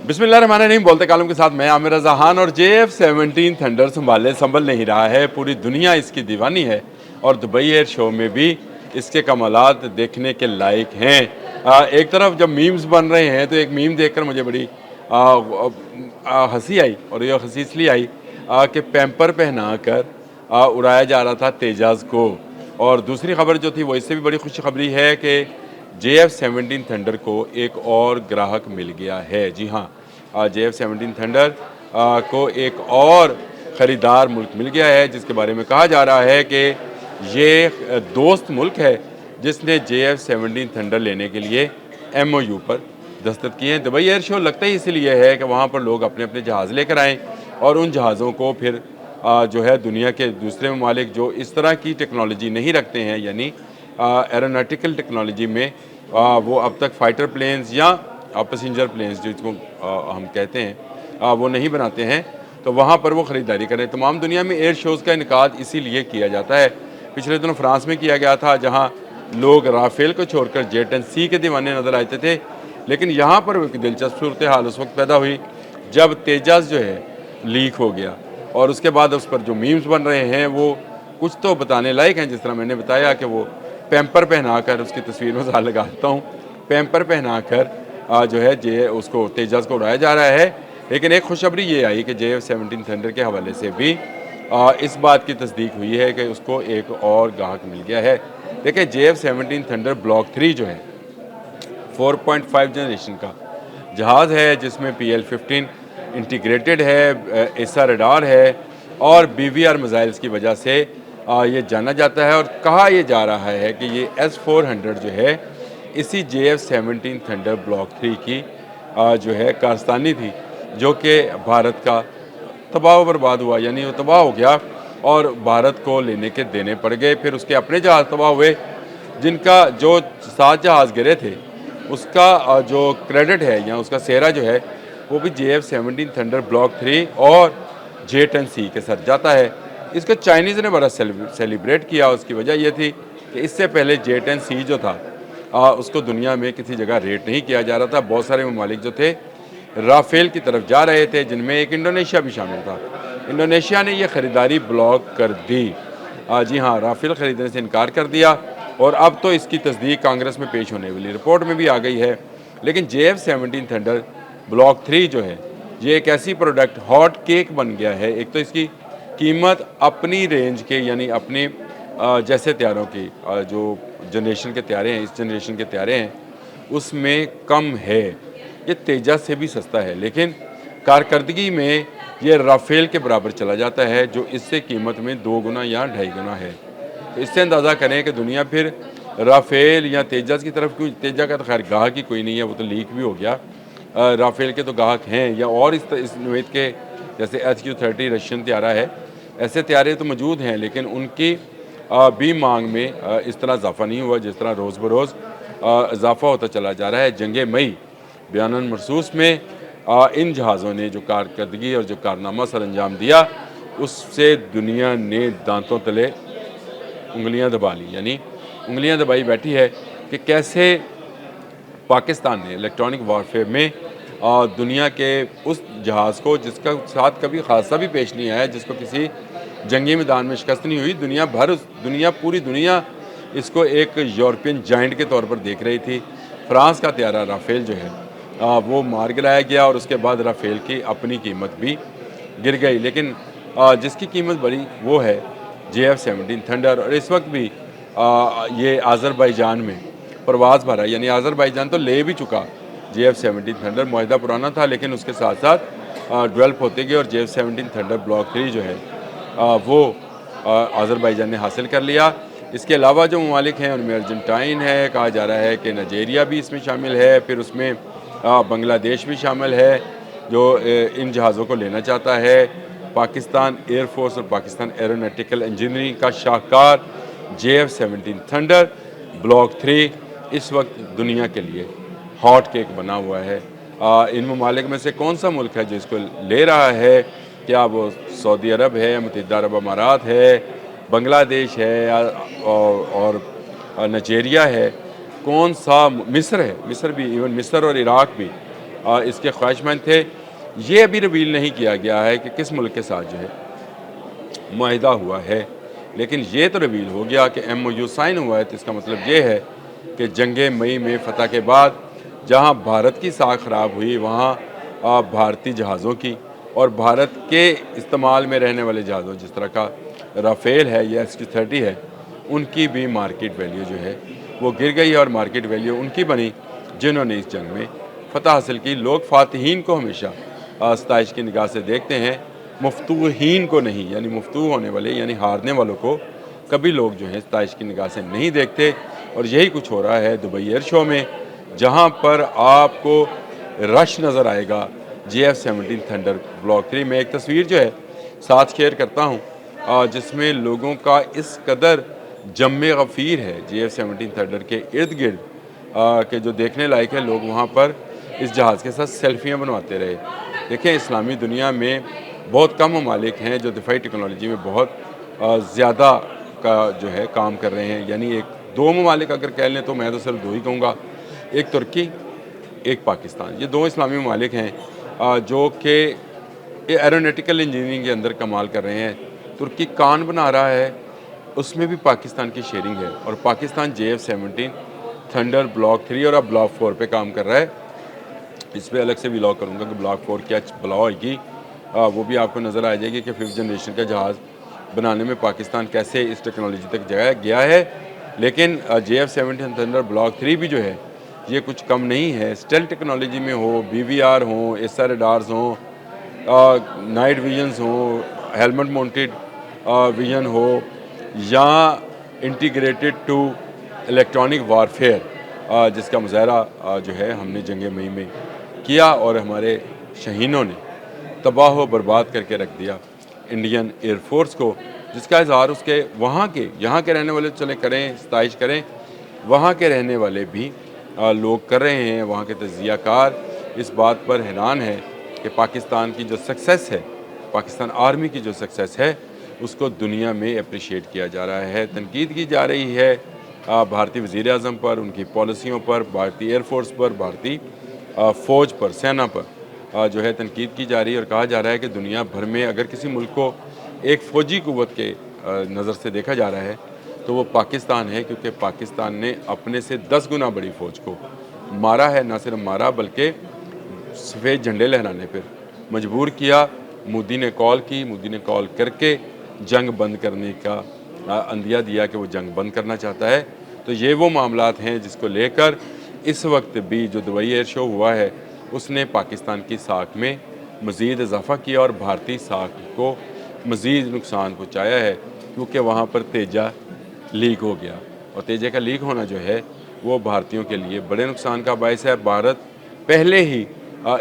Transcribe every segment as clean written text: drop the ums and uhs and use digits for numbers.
बिस्मिल्लाहिर्रहमानिर्रहीम। बोलते कालम के साथ मैं आमिर रज़ा खान। और JF-17 थंडर संभल नहीं रहा है, पूरी दुनिया इसकी दीवानी है और दुबई एयर शो में भी इसके कमालात देखने के लायक हैं। एक तरफ जब मीम्स बन रहे हैं तो एक मीम देखकर मुझे बड़ी हंसी आई, और ये हंसी इसलिए आई कि पैम्पर पहना कर उड़ाया जा रहा था तेजाज को। और दूसरी खबर जो थी वो इससे भी बड़ी खुशखबरी है कि JF-17 थंडर को एक और ग्राहक मिल गया है। जी हाँ, JF-17 थंडर को एक और ख़रीदार मुल्क मिल गया है, जिसके बारे में कहा जा रहा है कि ये दोस्त मुल्क है जिसने JF-17 थंडर लेने के लिए MOU पर दस्तखत किए हैं। दुबई एयर शो लगता ही इसीलिए है कि वहाँ पर लोग अपने अपने जहाज़ लेकर आएँ और उन जहाज़ों को फिर जो है दुनिया के दूसरे ममालिक जो इस तरह की टेक्नोलॉजी नहीं रखते हैं, यानी एरोनॉटिकल टेक्नोलॉजी में वो अब तक फाइटर प्लेन्स या पैसेंजर प्लेन्स जिसको हम कहते हैं वो नहीं बनाते हैं, तो वहाँ पर वो ख़रीदारी करें। तमाम दुनिया में एयर शोज़ का इनकाद इसीलिए किया जाता है। पिछले दिनों फ्रांस में किया गया था, जहाँ लोग राफेल को छोड़कर जेट-10C के दीवाने नज़र आते थे। लेकिन यहाँ पर एक दिलचस्प सूरत हाल उस वक्त पैदा हुई जब तेजस जो है लीक हो गया, और उसके बाद उस पर जो मीम्स बन रहे हैं वो कुछ तो बताने लायक हैं। जिस तरह मैंने बताया कि वो पैम्पर पहना कर, उसकी तस्वीर में ज़रा लगाता हूँ, पैम्पर पहना कर जो है उसको तेजस को उड़ाया जा रहा है। लेकिन एक खुशखबरी ये आई कि JF-17 थंडर के हवाले से भी इस बात की तस्दीक हुई है कि उसको एक और ग्राहक मिल गया है। देखिए, JF-17 थंडर ब्लॉक 3 जो है 4.5 जनरेशन का जहाज़ है, जिसमें PL-15 इंटीग्रेटेड है, एसा रडार है और BVR मिसाइल्स की वजह से ये जाना जाता है। और कहा यह जा रहा है कि ये S-400 जो है इसी JF-17 थंडर ब्लॉक 3 की जो है कारस्तानी थी, जो कि भारत का तबाह बर्बाद हुआ, यानी वो तबाह हो गया और भारत को लेने के देने पड़ गए। फिर उसके अपने जहाज़ तबाह हुए, जिनका जो 7 जहाज़ गिरे थे उसका जो क्रेडिट है या उसका सेहरा जो है वो भी JF-17 थंडर ब्लॉक 3 और J-10C के साथ जाता है। इसको चाइनीज़ ने बड़ा सेलिब्रेट किया। उसकी वजह यह थी कि इससे पहले J-10C जो था उसको दुनिया में किसी जगह रेट नहीं किया जा रहा था। बहुत सारे ममालिक जो थे राफेल की तरफ जा रहे थे, जिनमें एक इंडोनेशिया भी शामिल था। इंडोनेशिया ने यह ख़रीदारी ब्लॉक कर दी। जी हाँ, राफेल ख़रीदने से इनकार कर दिया और अब तो इसकी तस्दीक कांग्रेस में पेश होने वाली रिपोर्ट में भी आ गई है। लेकिन JF-17 थंडर ब्लॉक 3 जो है ये एक ऐसी प्रोडक्ट हॉट केक बन गया है। एक तो इसकी कीमत अपनी रेंज के, यानी अपने जैसे त्यारों की जो जनरेशन के त्यारे हैं, इस जनरेशन के त्यारे हैं, उसमें कम है। ये तेजस से भी सस्ता है, लेकिन कारकर्दगी में ये राफेल के बराबर चला जाता है, जो इससे कीमत में 2 गुना या 2.5 गुना है। तो इससे अंदाज़ा करें कि दुनिया फिर राफेल या तेजस की तरफ क्यों। तेजस का तो खैर गाहक ही कोई नहीं है, वो तो लीक भी हो गया। राफेल के तो गाहक हैं, या और इस नोएद के जैसे HQ-30 रशियन त्यारा है, ऐसे त्यारे तो मौजूद हैं, लेकिन उनकी भी मांग में इस तरह इजाफा नहीं हुआ जिस तरह रोज़ बरोज़ इजाफा होता चला जा रहा है। जंग मई बयानन मरसूस में इन जहाज़ों ने जो कारकर्दगी और जो कारनामा सर अंजाम दिया, उससे दुनिया ने दांतों तले उंगलियां दबा ली, यानी उंगलियां दबाई बैठी है कि कैसे पाकिस्तान ने इलेक्ट्रॉनिक वारफेयर में दुनिया के उस जहाज़ को, जिसका साथ कभी हादसा भी पेश नहीं आया, जिसको किसी जंगी मैदान में शिकस्त नहीं हुई, पूरी दुनिया इसको एक यूरोपियन जाइंट के तौर पर देख रही थी। फ्रांस का त्यारा राफेल जो है वो मार गिराया गया और उसके बाद राफेल की अपनी कीमत भी गिर गई। लेकिन जिसकी कीमत बढ़ी वो है JF-17 थंडर। और इस वक्त भी ये आज़रबाईजान में परवाज़ भरा, यानी आज़रबाईजान तो ले भी चुका JF-17 थंडर। मुआहदा पुराना था, लेकिन उसके साथ साथ डेवलप होते गए और JF-17 थंडर ब्लॉक 3 जो है वो आज़रबाईजान ने हासिल कर लिया। इसके अलावा जो ममालिक हैं उनमें अर्जेंटाइन है, कहा जा रहा है कि नाइजेरिया भी इसमें शामिल है, फिर उसमें बांग्लादेश भी शामिल है जो इन जहाज़ों को लेना चाहता है। पाकिस्तान एयरफोर्स और पाकिस्तान एरोनॉटिकल इंजीनियरिंग का शाहकार JF-17 थंडर ब्लॉक 3 इस वक्त दुनिया के लिए हॉट केक बना हुआ है। इन ममालिक में से कौन सा मुल्क है जो इसको ले रहा है? क्या वो सऊदी अरब है, मुत्तहिदा अरब अमारात है, बांग्लादेश है और नाइजेरिया है? कौन सा? मिस्र है। मिस्र भी, इवन मिस्र और इराक भी इसके ख्वाहिशमंद थे। ये अभी रिवील नहीं किया गया है कि किस मुल्क के साथ जो है मुआहिदा हुआ है, लेकिन ये तो रिवील हो गया कि MOU साइन हुआ है। तो इसका मतलब ये है कि जंग मई में फ़तह के बाद जहाँ भारत की साख ख़राब हुई, वहाँ भारतीय जहाज़ों की और भारत के इस्तेमाल में रहने वाले जहाज़ों जिस तरह का राफ़ेल है या SQ-30 है, उनकी भी मार्केट वैल्यू जो है वो गिर गई और मार्केट वैल्यू उनकी बनी जिन्होंने इस जंग में फ़तह हासिल की। लोग फ़ातिहीन को हमेशा सताइश की निगाह से देखते हैं, मफ्तूहीन को नहीं, यानी मफ्तू होने वाले यानी हारने वालों को कभी लोग जो है सताइश की निगाह से नहीं देखते। और यही कुछ हो रहा है दुबई एयर शो में, जहाँ पर आपको रश नज़र आएगा JF-17 थंडर ब्लॉक 3 में। एक तस्वीर जो है साथ शेयर करता हूँ जिसमें लोगों का इस कदर जम्मे गफ़ीर है JF-17 थंडर के इर्द गिर्द के जो देखने लायक है। लोग वहाँ पर इस जहाज़ के साथ सेल्फियाँ बनवाते रहे। देखें, इस्लामी दुनिया में बहुत कम ममालिक हैं जो दिफाई टेक्नोलॉजी में बहुत ज़्यादा का जो है काम कर रहे हैं। यानी एक दो ममालिक अगर कह लें तो मैं तो सिर्फ दो ही कहूँगा, एक तुर्की, एक पाकिस्तान। ये दो इस्लामी ममालिक हैं जो कि एरोनॉटिकल इंजीनियरिंग के अंदर कमाल कर रहे हैं। तुर्की कान बना रहा है, उसमें भी पाकिस्तान की शेयरिंग है और पाकिस्तान JF-17 थंडर ब्लॉक 3 और अब ब्लॉक 4 पे काम कर रहा है। इस पर अलग से व्लॉग करूँगा कि ब्लॉक 4 क्या बला होगी, वो भी आपको नज़र आ जाएगी कि 5th जनरेशन का जहाज़ बनाने में पाकिस्तान कैसे इस टेक्नोलॉजी तक गया है। लेकिन JF-17 थंडर ब्लॉक 3 भी जो है ये कुछ कम नहीं है। स्टेल्थ टेक्नोलॉजी में हो, BVR हो, SR रडार्स हो, नाइट विजन्स हो, हेलमेट माउंटेड विजन हो या इंटीग्रेटेड टू इलेक्ट्रॉनिक वारफेयर जिसका मुजाहरा जो है हमने जंग मई में किया और हमारे शहीनों ने तबाह व बर्बाद करके रख दिया इंडियन एयरफोर्स को, जिसका इज़हार उसके वहाँ के रहने वाले चले करें, सताइश करें, वहाँ के रहने वाले भी लोग कर रहे हैं। वहाँ के तज्ज़ियाकार इस बात पर हैरान है कि पाकिस्तान की जो सक्सेस है, पाकिस्तान आर्मी की जो सक्सेस है, उसको दुनिया में अप्रिशिएट किया जा रहा है, तनकीद की जा रही है भारतीय वज़ीर-ए-आज़म पर, उनकी पॉलिसियों पर, भारतीय एयरफोर्स पर, भारतीय फ़ौज पर, सेना पर जो है तनकीद की जा रही है। और कहा जा रहा है कि दुनिया भर में अगर किसी मुल्क को एक फ़ौजी क़ुव्वत के नज़र से देखा जा रहा है तो वो पाकिस्तान है, क्योंकि पाकिस्तान ने अपने से 10 गुना बड़ी फ़ौज को मारा है। ना सिर्फ मारा बल्कि सफ़ेद झंडे लहराने पर मजबूर किया। मोदी ने कॉल की, मोदी ने कॉल करके जंग बंद करने का अंदिया दिया कि वो जंग बंद करना चाहता है। तो ये वो मामलात हैं जिसको लेकर इस वक्त भी जो दुबई एयर शो हुआ है उसने पाकिस्तान की साख में मज़ीद इजाफ़ा किया और भारतीय साख को मज़ीद नुकसान पहुँचाया है, क्योंकि वहाँ पर तेजा लीक हो गया और तेजे का लीक होना जो है वो भारतीयों के लिए बड़े नुकसान का बायस है। भारत पहले ही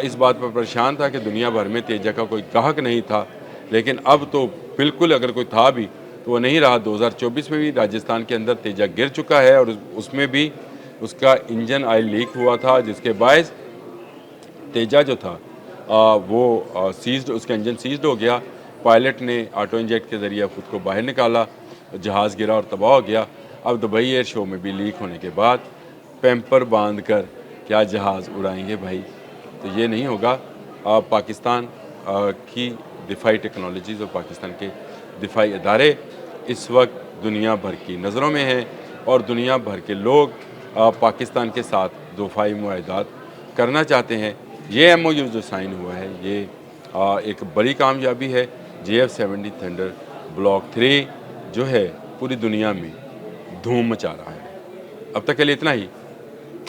इस बात पर परेशान था कि दुनिया भर में तेजा का कोई गाहक नहीं था, लेकिन अब तो बिल्कुल अगर कोई था भी तो वो नहीं रहा। 2024 में भी राजस्थान के अंदर तेजा गिर चुका है और उसमें भी उसका इंजन ऑयल लीक हुआ था, जिसके बायस तेजा जो था वो सीज्ड, उसका इंजन सीज्ड हो गया। पायलट ने ऑटो इंजेक्ट के ज़रिए खुद को बाहर निकाला, जहाज़ गिरा और तबाह हो गया। अब दुबई एयर शो में भी लीक होने के बाद पैम्पर बांध कर क्या जहाज़ उड़ाएंगे भाई? तो ये नहीं होगा। पाकिस्तान की दिफाई टेक्नोलॉजीज़ और पाकिस्तान के दिफाई इदारे इस वक्त दुनिया भर की नज़रों में हैं और दुनिया भर के लोग पाकिस्तान के साथ दिफाई मुआहदात करना चाहते हैं। ये MOU जो साइन हुआ है ये एक बड़ी कामयाबी है। JF-17 थंडर ब्लॉक 3 जो है पूरी दुनिया में धूम मचा रहा है। अब तक के लिए इतना ही।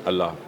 अल्लाह हाफ़िज़।